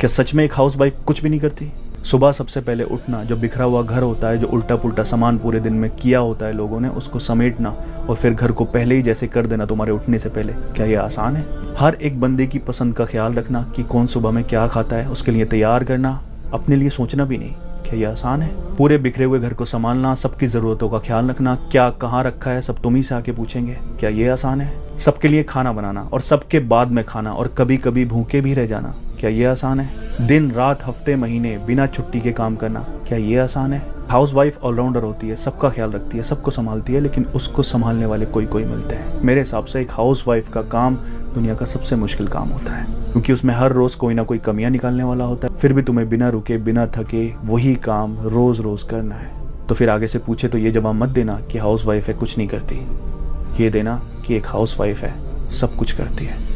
क्या सच में एक हाउस वाइफ कुछ भी नहीं करती? सुबह सबसे पहले उठना, जो बिखरा हुआ घर होता है, जो उल्टा पुल्टा सामान पूरे दिन में किया होता है लोगों ने, उसको समेटना और फिर घर को पहले ही जैसे कर देना तुम्हारे उठने से पहले, क्या ये आसान है? हर एक बंदे की पसंद का ख्याल रखना कि कौन सुबह में क्या खाता है, उसके लिए तैयार करना, अपने लिए सोचना भी नहीं, क्या ये आसान है? पूरे बिखरे हुए घर को संभालना, सबकी ज़रूरतों का ख्याल रखना, क्या कहाँ रखा है सब तुम ही से आके पूछेंगे, क्या ये आसान है? सबके लिए खाना बनाना और सबके बाद में खाना और कभी कभी भूखे भी रह जाना, क्या ये आसान है? दिन रात हफ्ते महीने बिना छुट्टी के काम करना, क्या ये आसान है? हाउस वाइफ ऑलराउंडर होती है, सबका ख्याल रखती है, सबको संभालती है, लेकिन उसको संभालने वाले कोई कोई मिलते हैं। मेरे हिसाब से एक हाउस वाइफ का काम दुनिया का सबसे मुश्किल काम होता है, क्योंकि उसमें हर रोज कोई ना कोई कमियां निकालने वाला होता है, फिर भी तुम्हें बिना रुके बिना थके वही काम रोज रोज करना है। तो फिर आगे से पूछे तो ये जवाब मत देना कि हाउस वाइफ है कुछ नहीं करती, ये देना कि एक हाउस वाइफ है सब कुछ करती है।